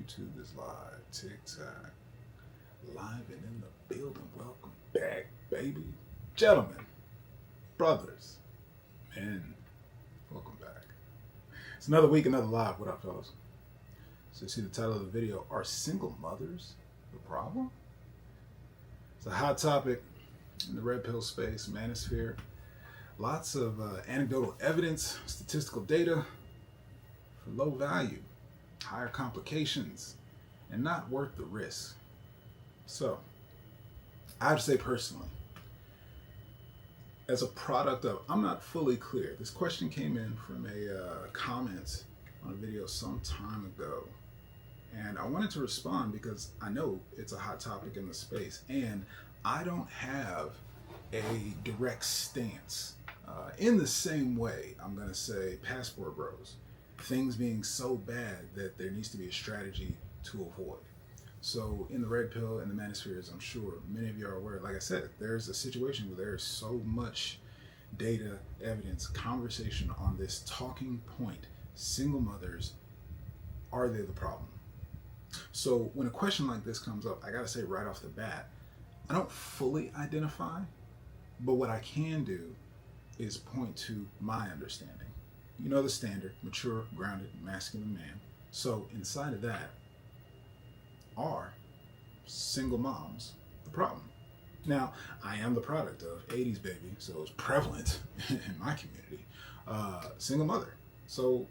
YouTube is live, TikTok, live and in the building. Welcome back, baby. Gentlemen, brothers, men, welcome back. It's another week, another live. What up, fellas? So you see the title of the video, Are Single Mothers the Problem? It's a hot topic in the red pill space, manosphere. Lots of anecdotal evidence, statistical data for low value, higher complications, and not worth the risk. So, I have to say personally, as a product of, I'm not fully clear. This question came in from a comment on a video some time ago. And I wanted to respond because I know it's a hot topic in the space. And I don't have a direct stance. In the same way, I'm going to say passport bros. Things being so bad that there needs to be a strategy to avoid. So in the red pill and the manospheres, I'm sure many of you are aware, like I said, there's a situation where there's so much data, evidence, conversation on this talking point. Single mothers, are they the problem? So when a question like this comes up, I got to say right off the bat, I don't fully identify, but what I can do is point to my understanding. You know the standard, mature, grounded, masculine man. So inside of that, are single moms the problem? Now, I am the product of 80s baby, so it's prevalent in my community. Single mother. So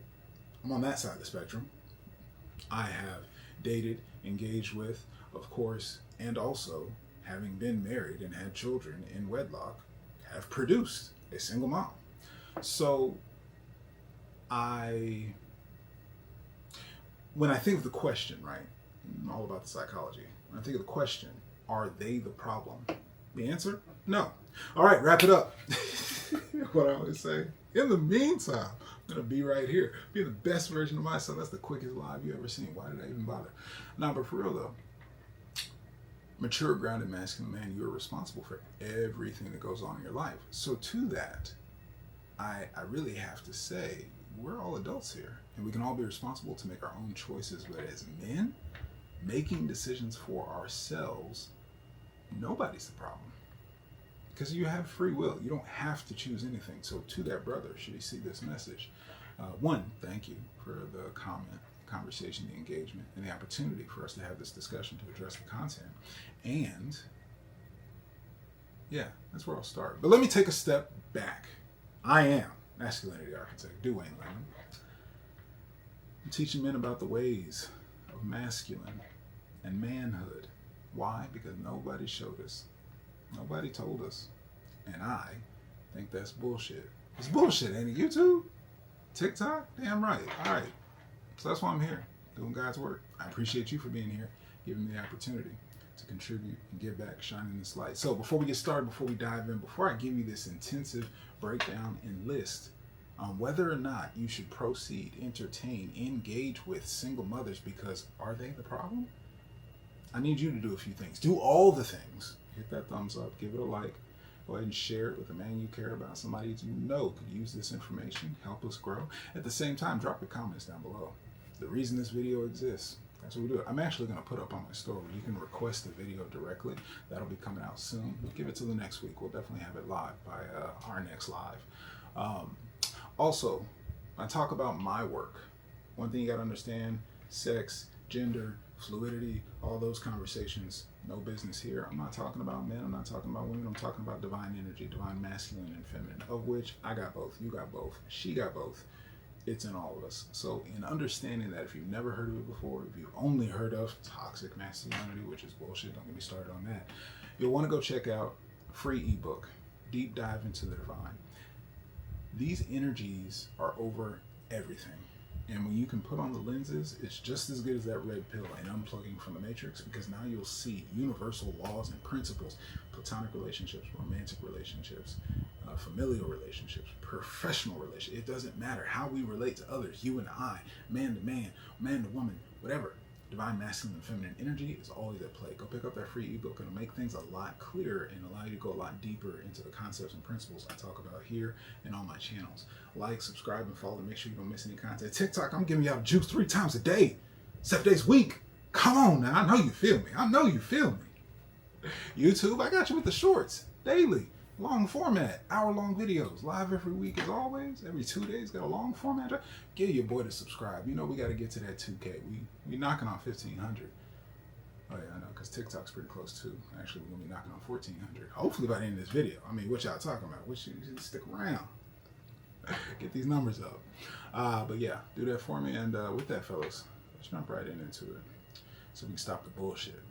I'm on that side of the spectrum. I have dated, engaged with, of course, and also, having been married and had children in wedlock, have produced a single mom. So when I think of the question, right, I'm all about the psychology. When I think of the question, are they the problem? The answer, no. All right, wrap it up. What I always say, in the meantime, I'm going to be right here, be the best version of myself. That's the quickest live you ever seen. Why did I even bother? Nah, but for real though, mature, grounded, masculine man, you're responsible for everything that goes on in your life. So to that, I really have to say, we're all adults here, and we can all be responsible to make our own choices. But as men, making decisions for ourselves, nobody's the problem. Because you have free will. You don't have to choose anything. So to that brother, should he see this message, one, thank you for the comment, conversation, the engagement, and the opportunity for us to have this discussion to address the content. And yeah, that's where I'll start. But let me take a step back. I am masculinity architect, coachduwaynelangham. I'm teaching men about the ways of masculine and manhood. Why? Because nobody showed us. Nobody told us. And I think that's bullshit. It's bullshit, ain't it? YouTube? TikTok? Damn right. All right. So that's why I'm here, doing God's work. I appreciate you for being here, giving me the opportunity to contribute and give back, shining this light. So before we get started, before we dive in, before I give you this intensive breakdown and list on whether or not you should proceed, entertain, engage with single mothers, because are they the problem? I need you to do a few things. Do all the things. Hit that thumbs up, give it a like. Go ahead and share it with a man you care about, somebody you know could use this information, help us grow. At the same time, drop your comments down below. The reason this video exists, that's what we do. I'm actually going to put up on my store where you can request the video directly. That'll be coming out soon. Give it to the next week. We'll definitely have it live by our next live. Also, when I talk about my work, one thing you got to understand, sex, gender, fluidity, all those conversations, no business here. I'm not talking about men, I'm not talking about women, I'm talking about divine energy, divine masculine and feminine, of which I got both, you got both, she got both. It's in all of us. So in understanding that, if you've never heard of it before, if you've only heard of toxic masculinity, which is bullshit, don't get me started on that, you'll want to go check out a free ebook, Deep Dive into the Divine. These energies are over everything. And when you can put on the lenses, it's just as good as that red pill and unplugging from the matrix, because now you'll see universal laws and principles, platonic relationships, romantic relationships, familial relationships, professional relationships. It doesn't matter how we relate to others, you and I, man to man, man to woman, whatever. Divine masculine and feminine energy is always at play. Go pick up that free ebook. It'll make things a lot clearer and allow you to go a lot deeper into the concepts and principles I talk about here and on my channels. Like, subscribe, and follow to make sure you don't miss any content. TikTok, I'm giving y'all juice 3 times a day, 7 days a week. Come on now, I know you feel me. I know you feel me. YouTube, I got you with the shorts daily. Long format, hour-long videos, live every week as always. Every 2 days, got a long format. Get your boy to subscribe. You know we got to get to that 2K. We knocking on 1,500. Oh yeah, I know, because TikTok's pretty close too. Actually, we're gonna be knocking on 1,400. Hopefully by the end of this video. I mean, what y'all talking about? You stick around. Get these numbers up. But yeah, do that for me. And with that, fellas, let's jump right into it so we can stop the bullshit.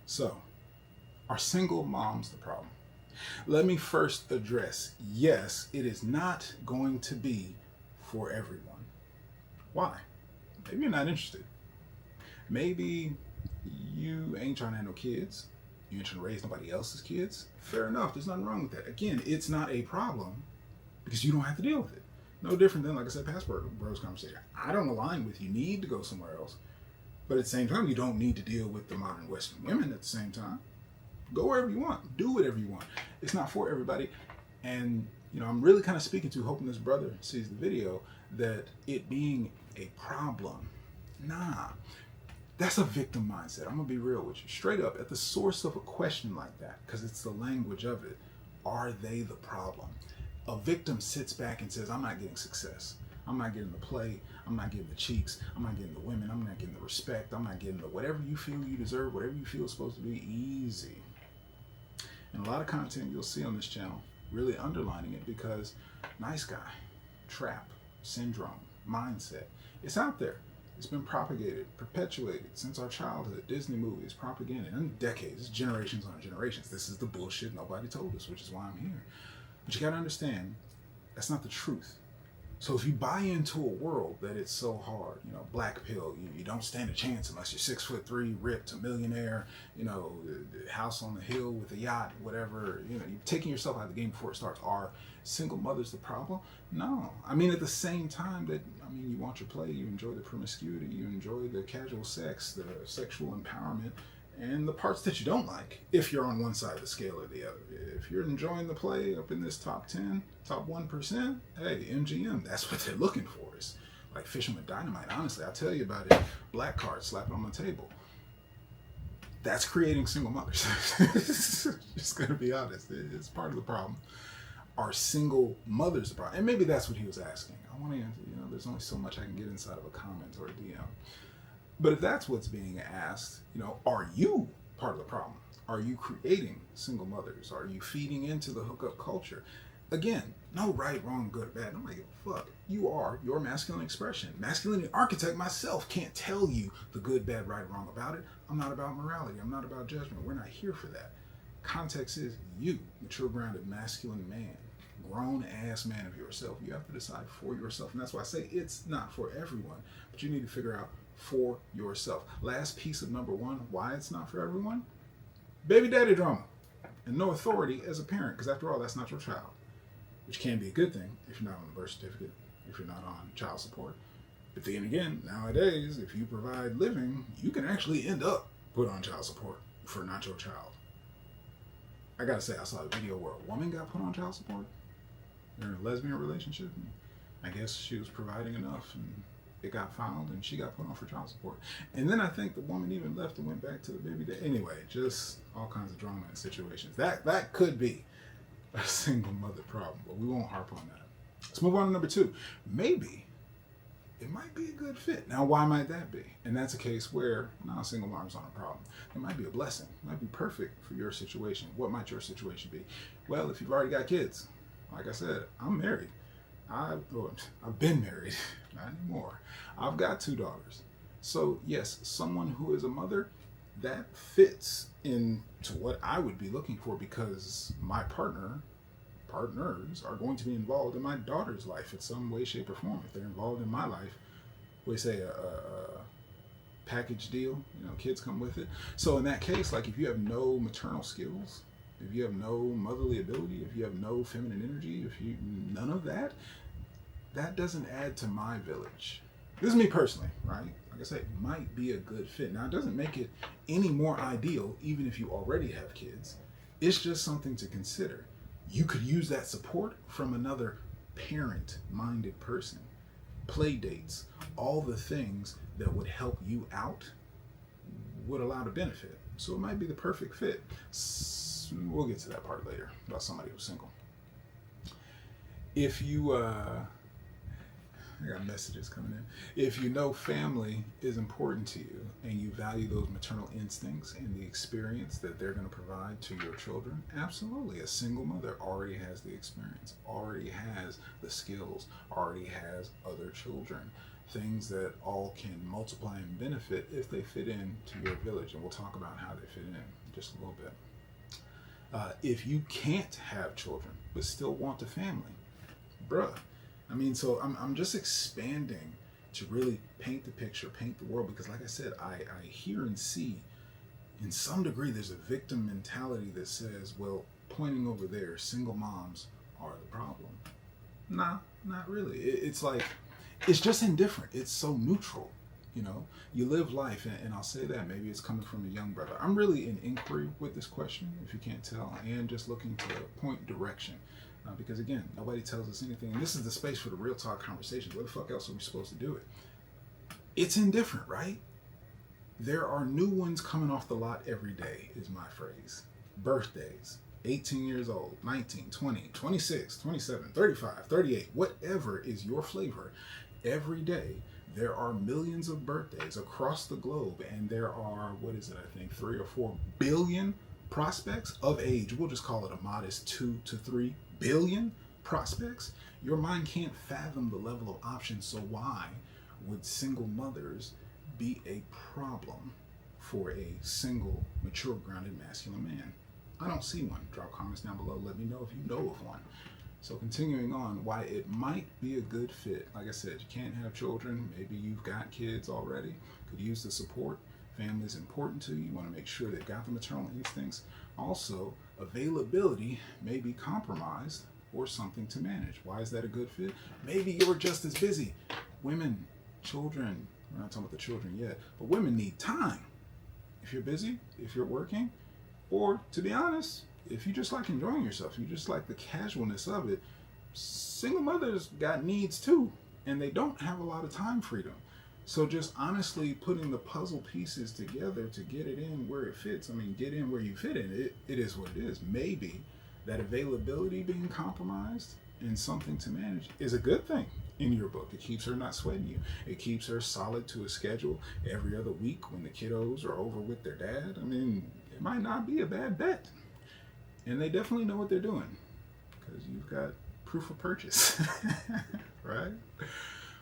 So, are single moms the problem? Let me first address, yes, it is not going to be for everyone. Why? Maybe you're not interested. Maybe you ain't trying to have no kids. You ain't trying to raise nobody else's kids. Fair enough. There's nothing wrong with that. Again, it's not a problem because you don't have to deal with it. No different than, like I said, passport bros conversation. I don't align with you. Need to go somewhere else. But at the same time, you don't need to deal with the modern Western women at the same time. Go wherever you want. Do whatever you want. It's not for everybody. And, I'm really kind of speaking to, hoping this brother sees the video, that it being a problem. Nah. That's a victim mindset. I'm going to be real with you. Straight up, at the source of a question like that, because it's the language of it, are they the problem? A victim sits back and says, I'm not getting success. I'm not getting the play. I'm not getting the cheeks. I'm not getting the women. I'm not getting the respect. I'm not getting the whatever you feel you deserve, whatever you feel is supposed to be. Easy. And a lot of content you'll see on this channel really underlining it because nice guy, trap, syndrome, mindset, it's out there. It's been propagated, perpetuated since our childhood. Disney movies, propaganda, and decades, generations on generations. This is the bullshit nobody told us, which is why I'm here. But you gotta understand, that's not the truth. So if you buy into a world that it's so hard, black pill, you don't stand a chance unless you're 6'3", ripped, a millionaire, the house on the hill with a yacht, whatever, you're taking yourself out of the game before it starts. Are single mothers the problem? No. I mean, at the same time that, you want your play, you enjoy the promiscuity, you enjoy the casual sex, the sexual empowerment, and the parts that you don't like, if you're on one side of the scale or the other. If you're enjoying the play up in this top 10, top 1%, hey, MGM, that's what they're looking for. It's like fishing with dynamite. Honestly, I'll tell you about it. Black card, slap it on the table. That's creating single mothers. Just gonna be honest. It's part of the problem. Are single mothers the problem? And maybe that's what he was asking. I want to, there's only so much I can get inside of a comment or a DM. But if that's what's being asked, are you part of the problem? Are you creating single mothers? Are you feeding into the hookup culture? Again, no right, wrong, good, or bad. Nobody give a fuck. You are your masculine expression. Masculinity architect myself can't tell you the good, bad, right, wrong about it. I'm not about morality. I'm not about judgment. We're not here for that. Context is you, mature, grounded, masculine man, grown-ass man of yourself. You have to decide for yourself. And that's why I say it's not for everyone. But you need to figure out for yourself. Last piece of number one, why it's not for everyone? Baby daddy drama and no authority as a parent, because after all, that's not your child, which can be a good thing if you're not on the birth certificate, if you're not on child support. But then again, nowadays, if you provide living, you can actually end up put on child support for not your child. I gotta say, I saw a video where a woman got put on child support. They're in a lesbian relationship. And I guess she was providing enough, and it got filed, and she got put on for child support. And then I think the woman even left and went back to the baby dad. Anyway, just all kinds of drama and situations. That could be a single mother problem, but we won't harp on that. Let's move on to number two. Maybe it might be a good fit. Now, why might that be? And that's a case where single mom's not a problem. It might be a blessing. It might be perfect for your situation. What might your situation be? Well, if you've already got kids, like I said, I'm married. I've been married, not anymore. I've got 2 daughters. So yes, someone who is a mother, that fits into what I would be looking for, because my partners are going to be involved in my daughter's life in some way, shape, or form. If they're involved in my life, we say a package deal, kids come with it. So in that case, like if you have no maternal skills, if you have no motherly ability, if you have no feminine energy, none of that, that doesn't add to my village. This is me personally, right? Like I said, it might be a good fit. Now, it doesn't make it any more ideal, even if you already have kids. It's just something to consider. You could use that support from another parent-minded person. Play dates, all the things that would help you out would allow to benefit. So it might be the perfect fit. We'll get to that part later about somebody who's single. If you, I got messages coming in. If you know family is important to you and you value those maternal instincts and the experience that they're going to provide to your children, absolutely. A single mother already has the experience, already has the skills, already has other children. Things that all can multiply and benefit if they fit into your village. And we'll talk about how they fit in just a little bit. If you can't have children but still want a family, bruh. I mean, so I'm just expanding to really paint the picture, paint the world, because like I said, I hear and see in some degree there's a victim mentality that says, well, pointing over there, single moms are the problem. Nah, not really. It's like, it's just indifferent. It's so neutral. You know, you live life, and I'll say that maybe it's coming from a young brother. I'm really in inquiry with this question, if you can't tell, and just looking to point direction. Because again, nobody tells us anything, and this is the space for the real talk conversation. Where the fuck else are we supposed to do it? It's indifferent, right? There are new ones coming off the lot every day, is my phrase. Birthdays, 18 years old, 19, 20, 26, 27, 35, 38, whatever is your flavor. Every day, there are millions of birthdays across the globe, and there are, 3 or 4 billion prospects of age. We'll just call it a modest 2 to 3 billion prospects. Your mind can't fathom the level of options, so why would single mothers be a problem for a single, mature, grounded, masculine man? I don't see one. Drop comments down below. Let me know if you know of one. So continuing on, why it might be a good fit. Like I said, you can't have children. Maybe you've got kids already. Could use the support. Family is important to you. You want to make sure they've got the maternal instincts. Also, availability may be compromised or something to manage. Why is that a good fit? Maybe you're just as busy. Women, children, we're not talking about the children yet, but women need time. If you're busy, if you're working, or to be honest, if you just like enjoying yourself, you just like the casualness of it, single mothers got needs too, and they don't have a lot of time freedom. So just honestly putting the puzzle pieces together to get it in where it fits. I mean, get in where you fit in. It is what it is. Maybe that availability being compromised and something to manage is a good thing in your book. It keeps her not sweating you. It keeps her solid to a schedule every other week when the kiddos are over with their dad. I mean, it might not be a bad bet. And they definitely know what they're doing because you've got proof of purchase, right?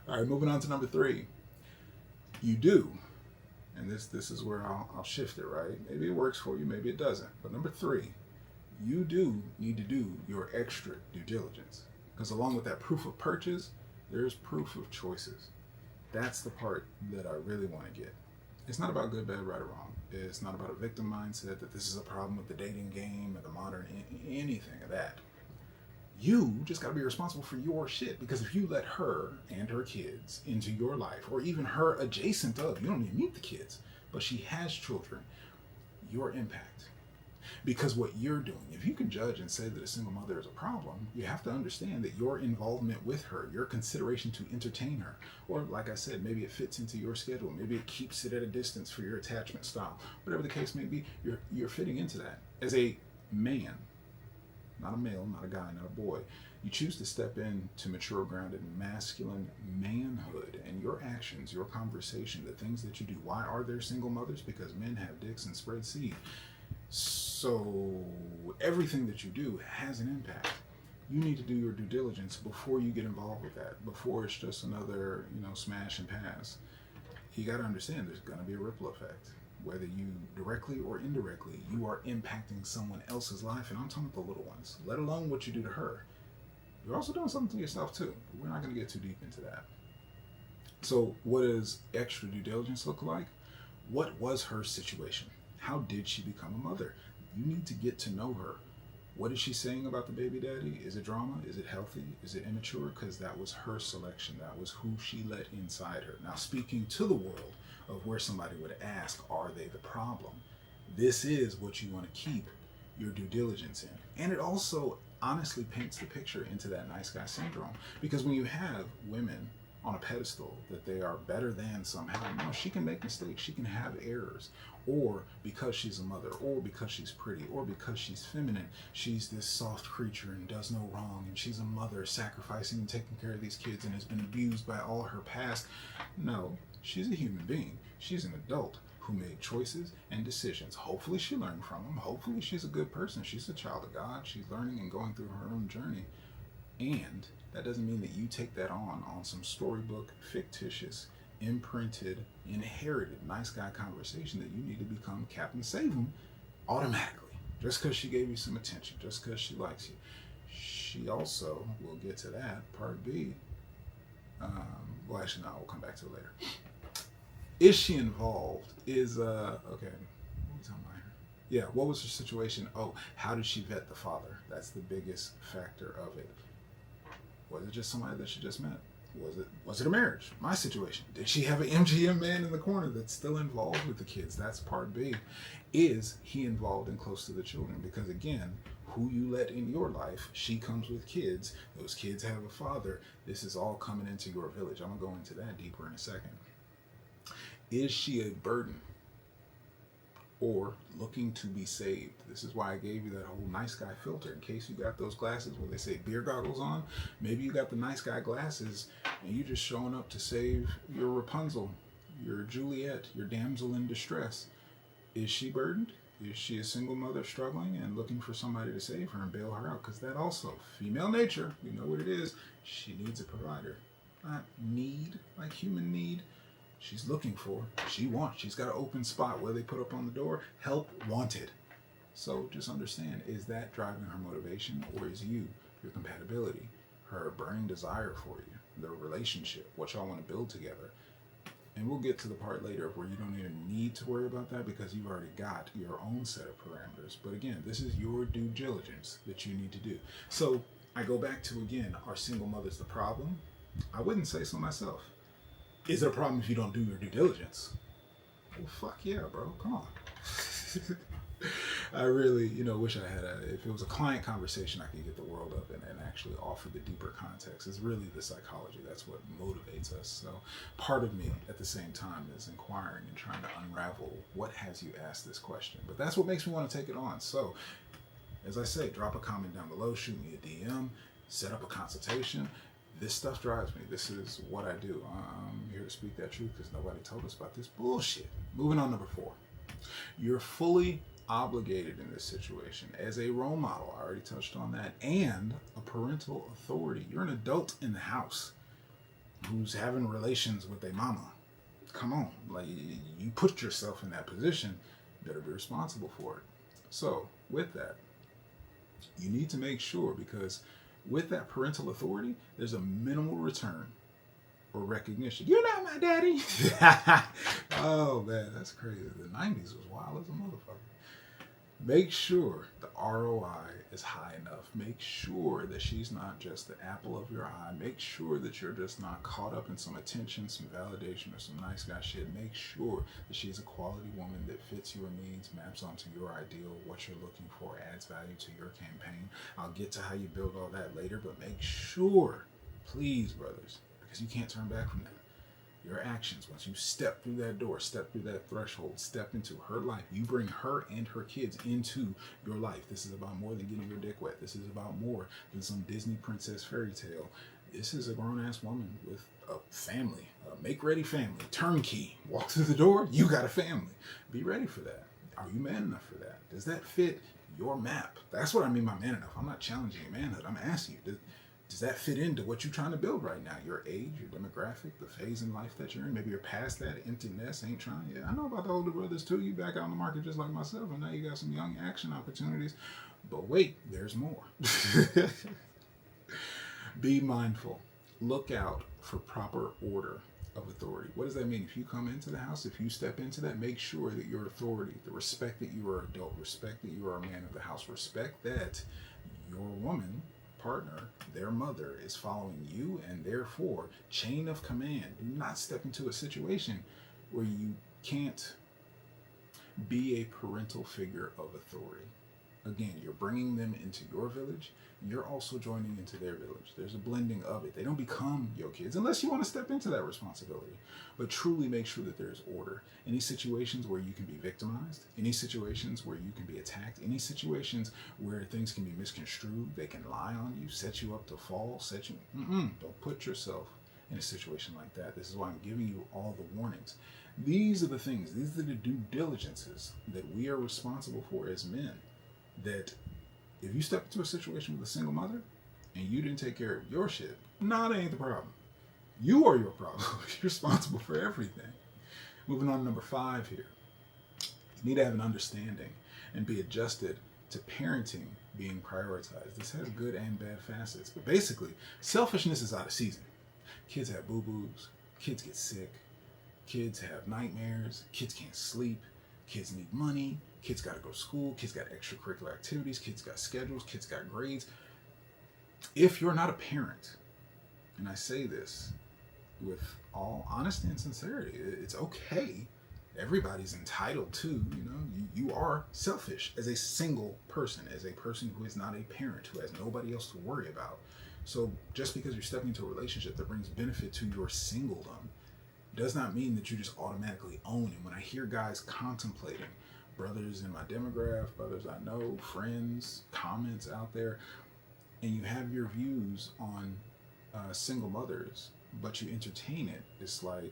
All right, moving on to number 3. You do, and this is where I'll shift it, right? Maybe it works for you, maybe it doesn't. But number 3, you do need to do your extra due diligence, because along with that proof of purchase, there's proof of choices. That's the part that I really want to get. It's not about good, bad, right, or wrong. It's not about a victim mindset that this is a problem with the dating game or the modern anything of that. You just got to be responsible for your shit, because if you let her and her kids into your life, or even her adjacent of, you don't even meet the kids, but she has children, your impact. Because what you're doing, if you can judge and say that a single mother is a problem, you have to understand that your involvement with her, your consideration to entertain her, or like I said, maybe it fits into your schedule, maybe it keeps it at a distance for your attachment style, whatever the case may be, you're fitting into that. As a man, not a male, not a guy, not a boy, you choose to step into mature, grounded, masculine manhood, and your actions, your conversation, the things that you do. Why are there single mothers? Because men have dicks and spread seed. So everything that you do has an impact. You need to do your due diligence before you get involved with that, before it's just another, smash and pass. You got to understand there's going to be a ripple effect. Whether you directly or indirectly, you are impacting someone else's life, and I'm talking about the little ones, let alone what you do to her. You're also doing something to yourself too, but we're not going to get too deep into that. So what does extra due diligence look like? What was her situation? How did she become a mother? You need to get to know her. What is she saying about the baby daddy? Is it drama? Is it healthy? Is it immature? Because that was her selection. That was who she let inside her. Now, speaking to the world of where somebody would ask, are they the problem? This is what you want to keep your due diligence in. And it also honestly paints the picture into that nice guy syndrome. Because when you have women on a pedestal, that they are better than somehow. No, she can make mistakes. She can have errors. Or because she's a mother, or because she's pretty, or because she's feminine, she's this soft creature and does no wrong, and she's a mother sacrificing and taking care of these kids and has been abused by all her past. No, she's a human being. She's an adult who made choices and decisions. Hopefully she learned from them. Hopefully she's a good person. She's a child of God. She's learning and going through her own journey. And that doesn't mean that you take that on some storybook, fictitious, imprinted, inherited nice guy conversation that you need to become Captain Save-'em automatically. Just because she gave you some attention, just because she likes you. She also, we'll get to that, part B. Well, actually, no, we'll come back to it later. Is she involved? Okay, what are we talking about here? Yeah, what was her situation? Oh, how did she vet the father? That's the biggest factor of it. Was it just somebody that she just met? Was it a marriage? My situation. Did she have an MGM man in the corner that's still involved with the kids? That's part B. Is he involved and close to the children? Because again, who you let in your life, she comes with kids. Those kids have a father. This is all coming into your village. I'm going to go into that deeper in a second. Is she a burden or looking to be saved? This is why I gave you that whole nice guy filter. In case you got those glasses where they say beer goggles on, maybe you got the nice guy glasses and you just showing up to save your Rapunzel, your Juliet, your damsel in distress. Is she burdened? Is she a single mother struggling and looking for somebody to save her and bail her out? Because that also, female nature, you know what it is. She needs a provider. Not need, like human need. She's looking for, she's got an open spot where they put up on the door, help wanted. So just understand, is that driving her motivation, or is you, your compatibility, her burning desire for you, the relationship, what y'all want to build together? And we'll get to the part later where you don't even need to worry about that because you've already got your own set of parameters. But again, this is your due diligence that you need to do. So I go back to, again, are single mothers the problem? I wouldn't say so myself. Is it a problem if you don't do your due diligence? Well, fuck yeah, bro. Come on. I really, wish I had if it was a client conversation, I could get the world up and actually offer the deeper context. It's really the psychology. That's what motivates us. So part of me at the same time is inquiring and trying to unravel what has you asked this question. But that's what makes me want to take it on. So as I say, drop a comment down below, shoot me a DM, set up a consultation. This stuff drives me. This is what I do. I'm here to speak that truth because nobody told us about this bullshit. Moving on, number 4. You're fully obligated in this situation as a role model. I already touched on that. And a parental authority. You're an adult in the house who's having relations with a mama. Come on. Like, you put yourself in that position. You better be responsible for it. So with that, you need to make sure, because with that parental authority, there's a minimal return or recognition. You're not my daddy. Oh man, that's crazy. The 90s was wild as a motherfucker. Make sure the ROI is high enough. Make sure that she's not just the apple of your eye. Make sure that you're just not caught up in some attention, some validation, or some nice guy shit. Make sure that she's a quality woman that fits your needs, maps onto your ideal, what you're looking for, adds value to your campaign. I'll get to how you build all that later, but make sure, please, brothers, because you can't turn back from that. Your actions, once you step through that door, step through that threshold, step into her life, you bring her and her kids into your life. This is about more than getting your dick wet. This is about more than some Disney princess fairy tale. This is a grown-ass woman with a family, a make-ready family, turnkey. Walk through the door, you got a family. Be ready for that. Are you man enough for that? Does that fit your map? That's what I mean by man enough. I'm not challenging your manhood. I'm asking you, does that fit into what you're trying to build right now? Your age, your demographic, the phase in life that you're in. Maybe you're past that empty nest, ain't trying. Yeah, I know about the older brothers too. You back out on the market just like myself, and now you got some young action opportunities. But wait, there's more. Be mindful. Look out for proper order of authority. What does that mean? If you come into the house, if you step into that, make sure that your authority, the respect that you are an adult, respect that you are a man of the house, respect that your woman, partner, their mother is following you, and therefore chain of command. Do not step into a situation where you can't be a parental figure of authority. Again, you're bringing them into your village. You're also joining into their village. There's a blending of it. They don't become your kids unless you want to step into that responsibility. But truly make sure that there's order. Any situations where you can be victimized, any situations where you can be attacked, any situations where things can be misconstrued, they can lie on you, set you up to fall, don't put yourself in a situation like that. This is why I'm giving you all the warnings. These are the things, these are the due diligences that we are responsible for as men. That if you step into a situation with a single mother and you didn't take care of your shit, that ain't the problem. You are your problem. You're responsible for everything. Moving on to number 5 here. You need to have an understanding and be adjusted to parenting being prioritized. This has good and bad facets, but basically, selfishness is out of season. Kids have boo-boos, kids get sick, kids have nightmares, kids can't sleep, kids need money, kids got to go to school, kids got extracurricular activities, kids got schedules, kids got grades. If you're not a parent, and I say this with all honesty and sincerity, it's okay. Everybody's entitled to, you are selfish as a single person, as a person who is not a parent, who has nobody else to worry about. So just because you're stepping into a relationship that brings benefit to your singledom does not mean that you just automatically own it. When I hear guys contemplating, brothers in my demographic, brothers I know, friends, comments out there, and you have your views on single mothers, but you entertain it, it's like,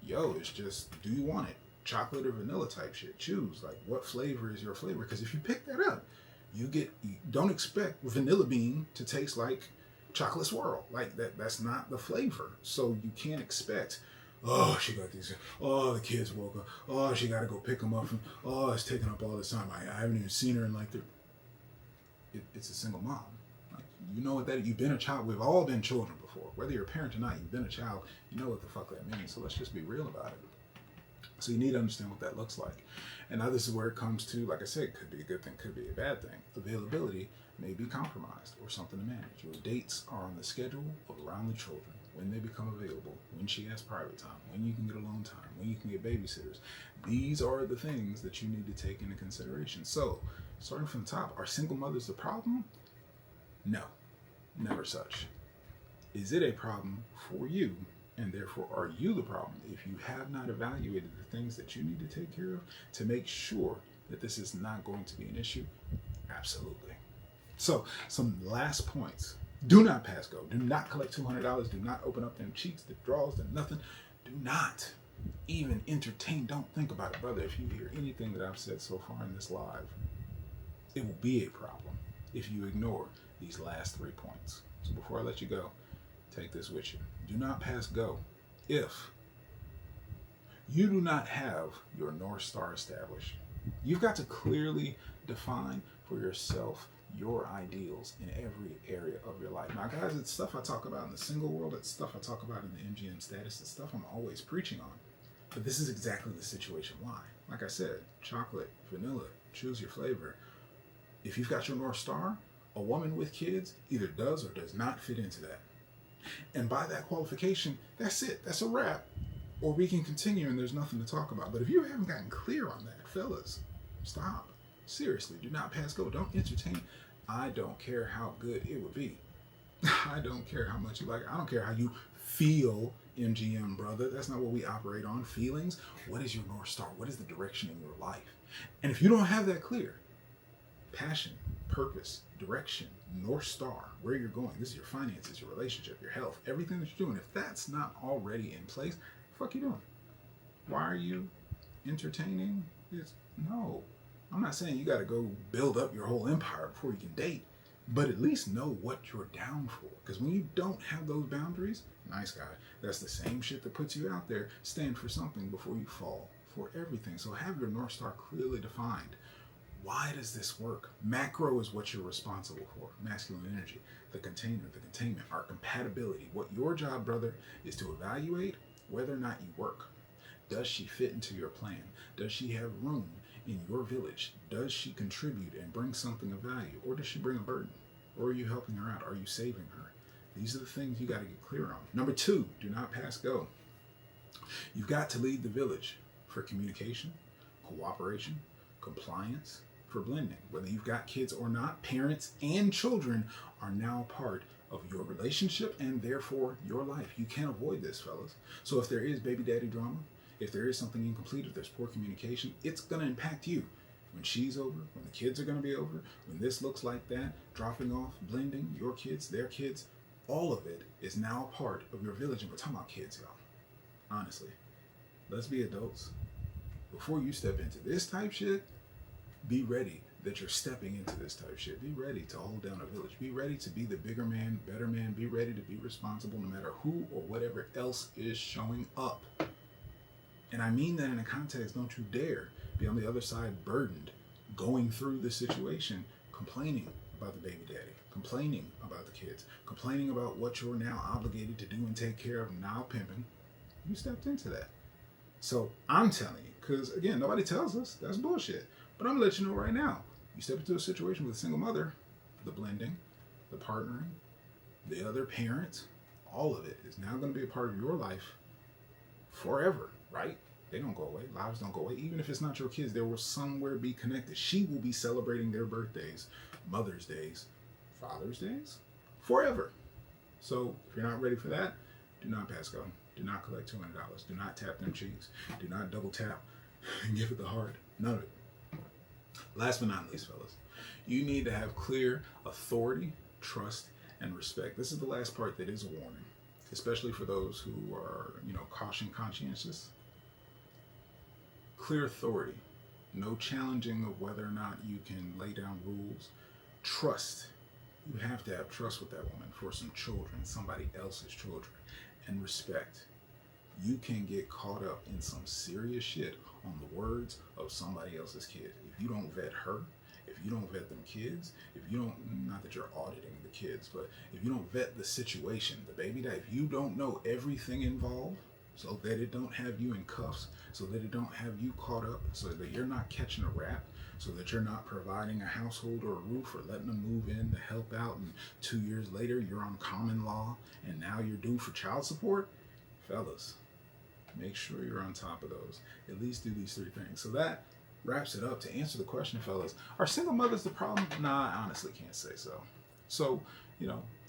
yo, it's just, do you want it? Chocolate or vanilla type shit. Choose, like, what flavor is your flavor? Because if you pick that up, you don't expect vanilla bean to taste like chocolate swirl. Like, that's not the flavor. So you can't expect, oh, she got these, oh, the kids woke up, oh, she got to go pick them up, and oh, it's taking up all this time. I haven't even seen her in like it's a single mom. Like, you know what that, you've been a child, we've all been children before. Whether you're a parent or not, you've been a child, you know what the fuck that means. So let's just be real about it. So you need to understand what that looks like. And now this is where it comes to, like I said, it could be a good thing, could be a bad thing. Availability may be compromised or something to manage. Your dates are on the schedule of around the children, when they become available, when she has private time, when you can get alone time, when you can get babysitters. These are the things that you need to take into consideration. So, starting from the top, are single mothers the problem? No, never such. Is it a problem for you? And therefore, are you the problem if you have not evaluated the things that you need to take care of to make sure that this is not going to be an issue? Absolutely. So, some last points. Do not pass go. Do not collect $200. Do not open up them cheeks, the draws, the nothing. Do not even entertain. Don't think about it, brother. If you hear anything that I've said so far in this live, it will be a problem if you ignore these last 3 points. So before I let you go, take this with you. Do not pass go if you do not have your North Star established. You've got to clearly define for yourself your ideals in every area of your life. Now, guys, it's stuff I talk about in the single world. It's stuff I talk about in the MGM status. It's stuff I'm always preaching on. But this is exactly the situation why. Like I said, chocolate, vanilla, choose your flavor. If you've got your North Star, a woman with kids either does or does not fit into that. And by that qualification, that's it. That's a wrap. Or we can continue and there's nothing to talk about. But if you haven't gotten clear on that, fellas, stop. Seriously, do not pass go. Don't entertain. I don't care how good it would be. I don't care how much you like it. I don't care how you feel, MGM, brother. That's not what we operate on. Feelings. What is your North Star? What is the direction in your life? And if you don't have that clear, passion, purpose, direction, North Star, where you're going, this is your finances, your relationship, your health, everything that you're doing, if that's not already in place, the fuck you doing? Why are you entertaining this? No. I'm not saying you got to go build up your whole empire before you can date, but at least know what you're down for. Because when you don't have those boundaries, nice guy, that's the same shit that puts you out there. Stand for something before you fall for everything. So have your North Star clearly defined. Why does this work? Macro is what you're responsible for. Masculine energy, the container, the containment, our compatibility. What your job, brother, is to evaluate whether or not you work. Does she fit into your plan? Does she have room in your village? Does she contribute and bring something of value? Or does she bring a burden? Or are you helping her out? Are you saving her? These are the things you got to get clear on. Number 2, do not pass go. You've got to lead the village for communication, cooperation, compliance, for blending. Whether you've got kids or not, parents and children are now part of your relationship and therefore your life. You can't avoid this, fellas. So if there is baby daddy drama, if there is something incomplete, if there's poor communication, it's going to impact you. When she's over, when the kids are going to be over, when this looks like that, dropping off, blending, your kids, their kids, all of it is now part of your village. And we're talking about kids, y'all. Honestly, let's be adults. Before you step into this type shit, be ready that you're stepping into this type shit. Be ready to hold down a village. Be ready to be the bigger man, better man. Be ready to be responsible no matter who or whatever else is showing up. And I mean that in a context, don't you dare be on the other side burdened, going through the situation, complaining about the baby daddy, complaining about the kids, complaining about what you're now obligated to do and take care of, now pimping. You stepped into that. So I'm telling you, because again, nobody tells us, that's bullshit. But I'm gonna let you know right now, you step into a situation with a single mother, the blending, the partnering, the other parent, all of it is now gonna be a part of your life forever, right? They don't go away. Lives don't go away. Even if it's not your kids, they will somewhere be connected. She will be celebrating their birthdays, Mother's Days, Father's Days, forever. So if you're not ready for that, do not pass go. Do not collect $200. Do not tap them cheeks. Do not double tap and give it the heart. None of it. Last but not least, fellas, you need to have clear authority, trust, and respect. This is the last part that is a warning, especially for those who are, caution conscientious. Clear authority, no challenging of whether or not you can lay down rules. Trust, you have to have trust with that woman for some children, somebody else's children. And respect, you can get caught up in some serious shit on the words of somebody else's kid. If you don't vet her, if you don't vet them kids, if you don't, not that you're auditing the kids, but if you don't vet the situation, the baby that, if you don't know everything involved, so that it don't have you in cuffs, so that it don't have you caught up, so that you're not catching a rap, so that you're not providing a household or a roof or letting them move in to help out, and 2 years later you're on common law and now you're due for child support. Fellas, make sure you're on top of those. At least do these 3 things. So that wraps it up. To answer the question, fellas, are single mothers the problem? Nah, I honestly can't say so. So,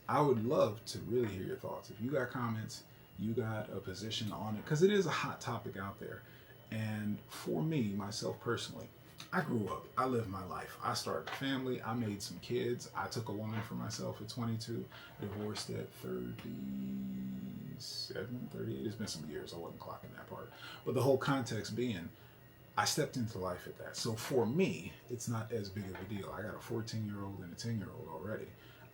I would love to really hear your thoughts. If you got comments, you got a position on it, because it is a hot topic out there. And for me, myself personally, I grew up, I lived my life. I started a family, I made some kids. I took a woman for myself at 22, divorced at 37, 38. It's been some years, I wasn't clocking that part. But the whole context being, I stepped into life at that. So for me, it's not as big of a deal. I got a 14-year-old and a 10-year-old already.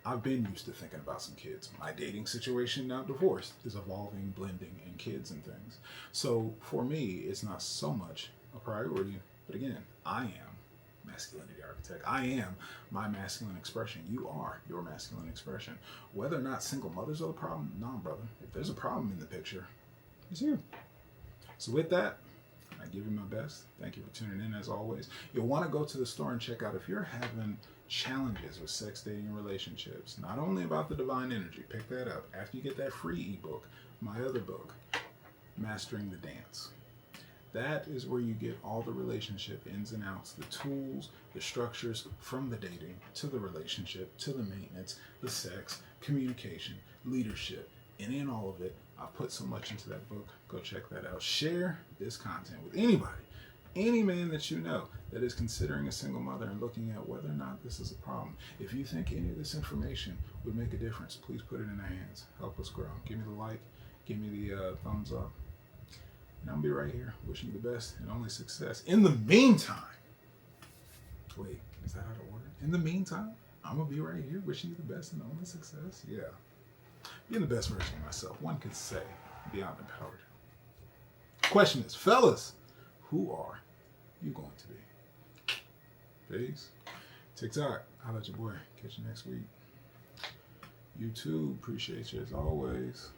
I've been used to thinking about some kids. My dating situation, now divorced, is evolving, blending, and kids and things. So for me, it's not so much a priority. But again, I am masculinity architect. I am my masculine expression. You are your masculine expression. Whether or not single mothers are the problem, nah, brother. If there's a problem in the picture, it's you. So with that, I give you my best. Thank you for tuning in as always. You'll want to go to the store and check out if you're having challenges with sex, dating, and relationships. Not only about the divine energy, pick that up. After you get that free ebook, my other book, Mastering the Dance. That is where you get all the relationship ins and outs, the tools, the structures from the dating to the relationship, to the maintenance, the sex, communication, leadership, any and all of it. I've put so much into that book. Go check that out. Share this content with anybody, any man that you know that is considering a single mother and looking at whether or not this is a problem. If you think any of this information would make a difference, please put it in their hands. Help us grow. Give me the like. Give me the thumbs up. And I'll be right here wishing you the best and only success. In the meantime, wait, is that out of order? In the meantime, I'm going to be right here wishing you the best and only success. Yeah. Being the best version of myself, one could say, beyond empowered. Question is, fellas, who are you going to be? Peace. TikTok, I'll let your boy. Catch you next week. YouTube, appreciate you as always.